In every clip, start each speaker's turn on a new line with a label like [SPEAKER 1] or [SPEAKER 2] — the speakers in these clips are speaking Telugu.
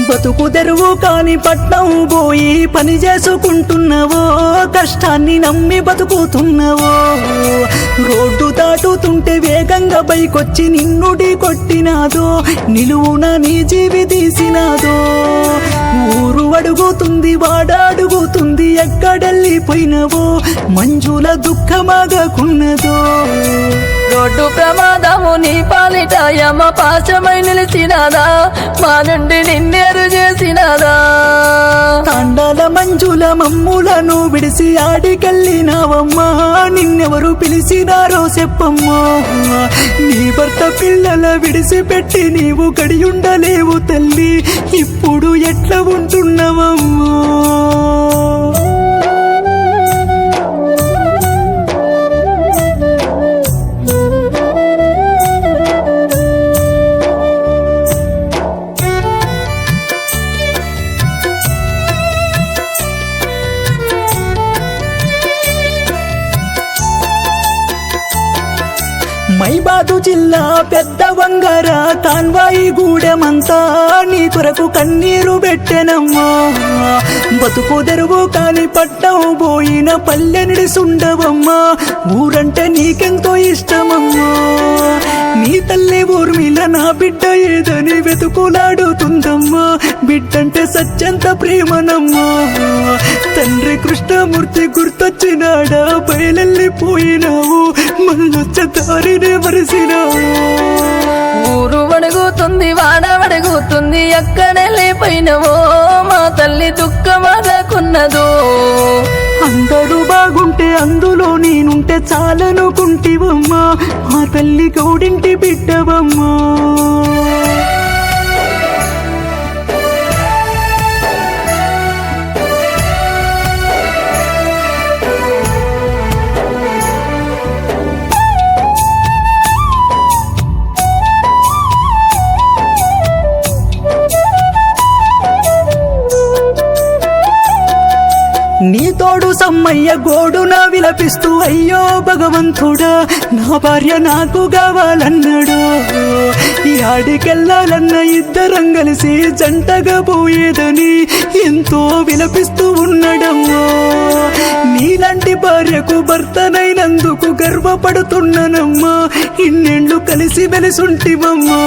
[SPEAKER 1] బతుకు తెరువు కాని పట్నం పోయి పని చేసుకుంటున్నావో, కష్టాన్ని నమ్మి బతుకుతున్నావో. రోడ్డు దాటుతుంటే వేగంగా బైకొచ్చి నిన్నుడి కొట్టినాదో, నిలువున నీ జీవి తీసినాదో. ఊరు అడుగుతుంది వాడాడుగుతుంది ఎక్కడెళ్ళిపోయినవో, మంజుల దుఃఖమాగకున్నదో.
[SPEAKER 2] రోడ్డు ప్రమాదము నీ పాలిట యమ పాశమై నిలిచినాదా, మా నుండి నిన్నేరు చేసినాదా.
[SPEAKER 1] తాండాల మంజుల మమ్ములను విడిసి ఆడికెళ్ళినావమ్మా, నిన్నెవరు పిలిచినారో చెప్పమ్మా. నీ భర్త పిల్లల విడిసిపెట్టి నీవు గడియుండలేవు తల్లి, ఇప్పుడు ఎట్లా ఉంటున్నావమ్మా. మైబాదు జిల్లా పెద్ద వంగర కాన్వాయి గూడెమంతా నీ కొరకు కన్నీరు పెట్టెనమ్మా. బతుకు తెరువు కాని పట్టం పోయిన పల్లె నిడిసుండవమ్మా, ఊరంటే నీకెంతో ఇష్టమమ్మా. నీ తల్లి ఊర్మిళ నా బిడ్డ ఏదని వెతుకులాడుతుందమ్మా, బిడ్డంటే సత్యంత ప్రేమనమ్మా. తండ్రి కృష్ణమూర్తి గుర్తొచ్చినాడా, బయలెళ్ళిపోయినావు మళ్ళొచ్చ దారినే మరిసినావు.
[SPEAKER 2] ఊరు అడుగుతుంది వాడవడుగుతుంది ఎక్కడెళ్ళిపోయినవో, మా తల్లి దుఃఖమాగకున్నదో.
[SPEAKER 1] అందరూ బాగుంటే అందులో నేనుంటే చాలనుకుంటివమ్మా, మా తల్లి గౌడింటి బిడ్డవమ్మా. నీ తోడు సమ్మయ్య గోడున విలపిస్తూ అయ్యో భగవంతుడా, నా భార్య నాకు కావాలన్నాడు. ఈ ఆడికెళ్ళాలన్న ఇద్దరం కలిసి జంటగా పోయేదని ఎంతో విలపిస్తూ ఉన్నాడమ్మో. నీలాంటి భార్యకు భర్తనైనందుకు గర్వపడుతున్నానమ్మా, ఇన్నేళ్ళు కలిసి మెలిసుంటివమ్మా.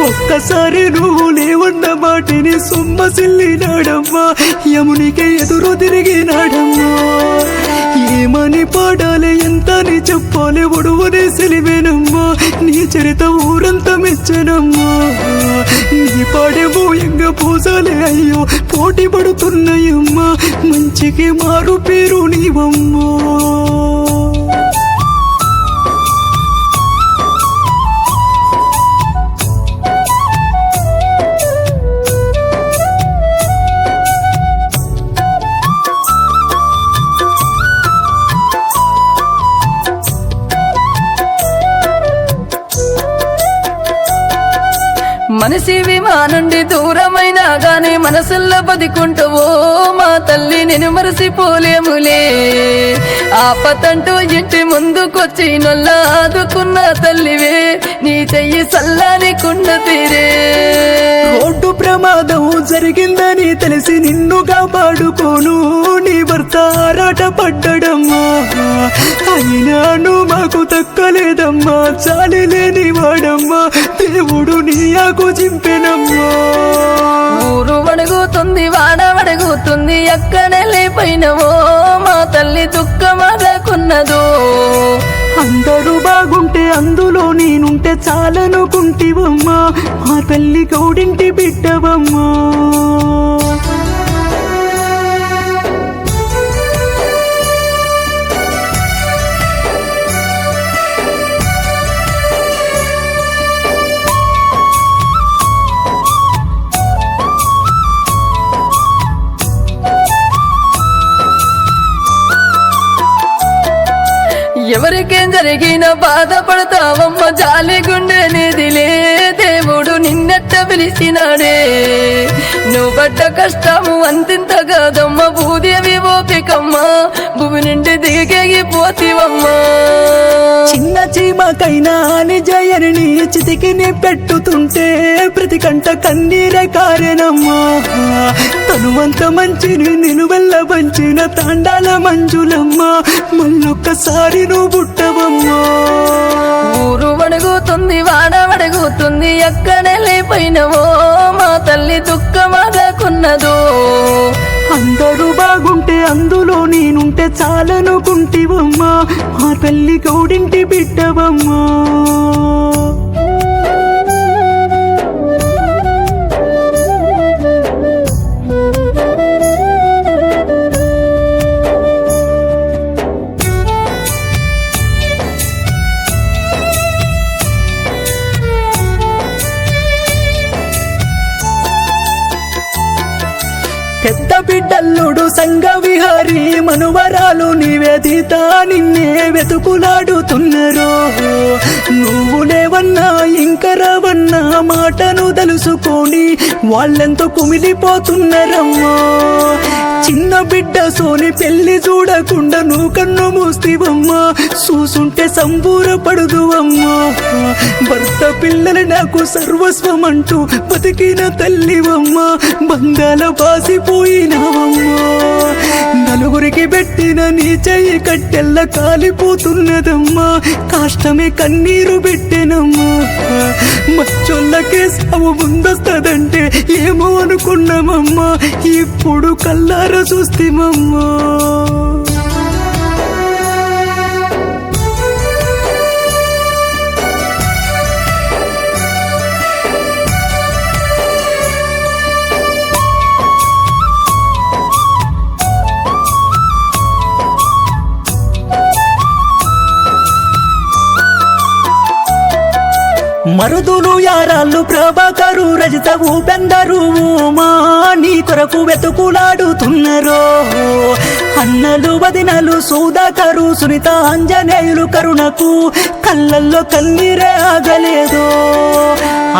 [SPEAKER 1] ఒక్కసారి నువ్వు లేవన్న మాటిని సొమ్మసిల్లినాడమ్మా, యమునికే ఎదురు తిరిగినాడమ్మా. ఏమని పాడాలి ఎంతని చెప్పాలి ఒడువనే సెలివేనమ్మా, నీ చరిత ఊరంతా మెచ్చనమ్మా. నీ పాడేమో ఎంగ పూసాలే అయ్యో పోటీ పడుతున్నాయమ్మా, మంచికి మారు పేరు నీవమ్మా.
[SPEAKER 2] మనిషివి మా నుండి దూరమైనా గాని మనసుల్లో బతికుంటావో, మా తల్లి నేను మరసిపోలేములే. ఆపతంటూ ఇంటి ముందుకొచ్చి నొల్ల ఆదుకున్న తల్లివే, నీ చెయ్యి సల్లానికున్న తీరే.
[SPEAKER 1] రోడ్డు ప్రమాదం జరిగిందని తెలిసి నిన్ను కాపాడుకోను నీ భర్త ఆరాట పడ్డడమ్మా. అయినాను మాకు తక్కలేదమ్మా, చాలి లేని వాడమ్మా, దేవుడు నీ ఆకు చింపెనమ్మా.
[SPEAKER 2] ఊరు అడుగుతుంది వాడవడుగుతుంది ఎక్కడెళ్ళిపోయినవో, మా తల్లి దుఃఖమాగకున్నదో.
[SPEAKER 1] అందరూ బాగుంటే అందులో నేనుంటే చాలనుకుంటివమ్మా, మా తల్లి గౌడింటి బిడ్డవమ్మా.
[SPEAKER 2] ఎవరికే నీకేం జరిగిన బాధపడతావమ్మ జాలి గుండె నిదిలే దేవుడు నిన్నెట్ట పిలిచినాడే నువ్వు పడ్డ కష్టము అంతింత కాదమ్మ భూదేవి ఓపికమ్మ భూమి నుండి దిగగిపోతివమ్మా
[SPEAKER 1] చిన్న చీమకైనా నిజయని చితికిని పెట్టుతుంటే ప్రతి కంట కన్నీరే కారేనమ్మా తనువంత మంచిని నిలువెల్ల పంచిన తాండాల మంజులమ్మ మళ్ళొక్కసారి నువ్వు పుట్టవమ్మా
[SPEAKER 2] ఊరు వడుగుతుంది వాడ వడుగుతుంది ఎక్కడే లేపోయినవో మా తల్లి దుఃఖమాగకున్నదో
[SPEAKER 1] అందరూ బాగుంటే అందులో నేనుంటే చాలనుకుంటివమ్మా మా తల్లి గౌడింటి బిడ్డవమ్మా పెద్ద బిడ్డల్లుడు సంగ విహారి మనువరాలు నివేదిత నిన్నే వెతుకులాడుతున్నారు నువ్వు లేవన్నా ఇంక రావన్నా మాటను తెలుసుకొని వాళ్ళెంతో కుమిలిపోతున్నారమ్మా చిన్న బిడ్డ సోని పెళ్లి చూడకుండా నువ్వు కన్ను మూస్తివమ్మా చూసుంటే సంబూరపడుదువమ్మా భర్త పిల్లలు నాకు సర్వస్వం అంటూ బతికిన తల్లివమ్మా బంగాల బాసిపోయినావమ్మా నలుగురికి పెట్టిన నీ చెయ్యి కట్టెల్ల కాలిపోతున్నదమ్మా కాష్టమే కన్నీరు పెట్టెనమ్మా మచ్చోళ్ళకే సావు ముందొస్తదంటే ఏమో అనుకున్నామమ్మా ఇప్పుడు కల్లార చూస్తేమమ్మా మరుదులు యారాళ్ళు ప్రభాకరు రజిత ఊపెందరు మా నీ కొరకు వెతుకులాడుతున్నారు అన్నలు వదినలు సౌదాకరు సునీత ఆంజనేయులు కరుణకు కళ్ళల్లో కన్నీరే ఆగలేదు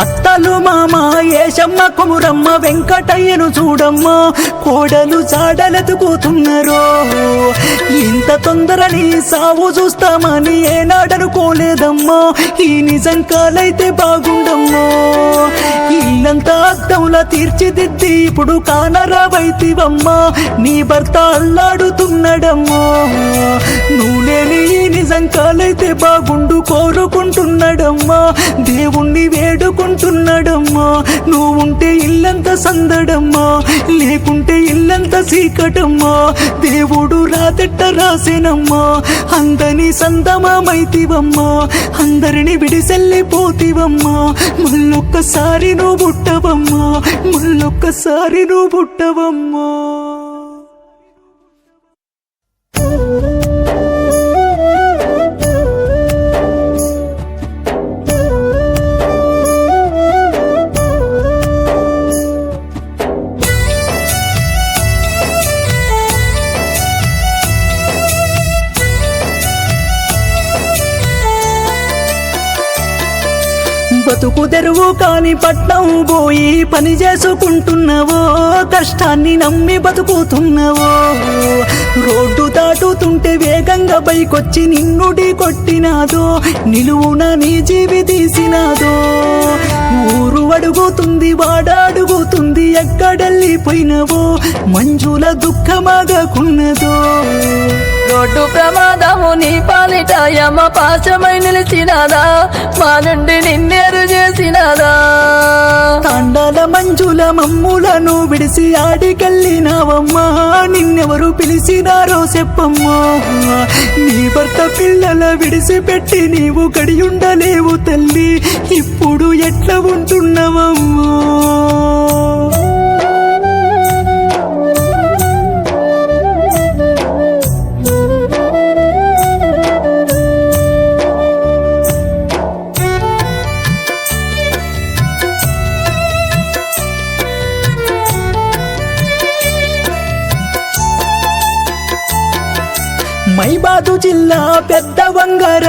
[SPEAKER 1] అత్తలు మామ ఏషమ్మ కుమురమ్మ వెంకటయ్యను చూడమ్మా కోడలు చాడలెతుకుతున్నారు ఇంత తొందరని సావు చూస్తామని ఏనాడనుకోలేదమ్మా ఈ నిజం కాలైతే బాగుండమ్మా ఇల్లంతా అద్దంలా తీర్చిదిద్ది ఇప్పుడు కానరావైతివమ్మా నీ భర్త అల్లాడుతున్నాడమ్మా నువ్వు లేని ఈ నిజం కాలైతే బాగుండు కోరుకుంటున్నాడమ్మా దేవుణ్ణి వేడుకుంటున్నాడమ్మా నువ్వుంటే ఇల్లంతా సందడమ్మా లేకుంటే ఇల్లంతా చీకటమ్మా దేవుడు రాతెట్ట రాసేనమ్మా అందరినీ సందమామైతివమ్మా అందరిని విడిసెల్లిపోతివమ్మా మళ్ళొక్కసారి నువ్వు పుట్టవమ్మా మళ్ళొక్కసారి నువ్వు పుట్టవమ్మా బతుకు తెరువు కాని పట్నం పోయి పని చేసుకుంటున్నావో కష్టాన్ని నమ్మి బతుకుతున్నావో రోడ్డు దాటుతుంటే వేగంగా బైకొచ్చి నిన్నుడి కొట్టినాదో నిలువున నీ జీవి తీసినాదో ఊరు అడుగుతుంది వాడ అడుగుతుంది ఎక్కడెళ్ళిపోయినవో మంజుల దుఃఖమాగకున్నదో
[SPEAKER 2] రోడ్డు ప్రమాదము నీ పాలిట యమ పాశమై నిలిచినాదా మా నుండి నిన్నేరు చేసినాదా
[SPEAKER 1] తాండాల మంజుల మమ్ములను విడిసి ఆడికెళ్ళినావమ్మా నిన్నెవరు పిలిచినారో చెప్పమ్మా నీ భర్త పిల్లల విడిసిపెట్టి నీవు గడియుండలేవు తల్లి ఇప్పుడు ఎట్లా ఉంటున్నావమ్మా మైబాదు జిల్లా పెద్ద వంగర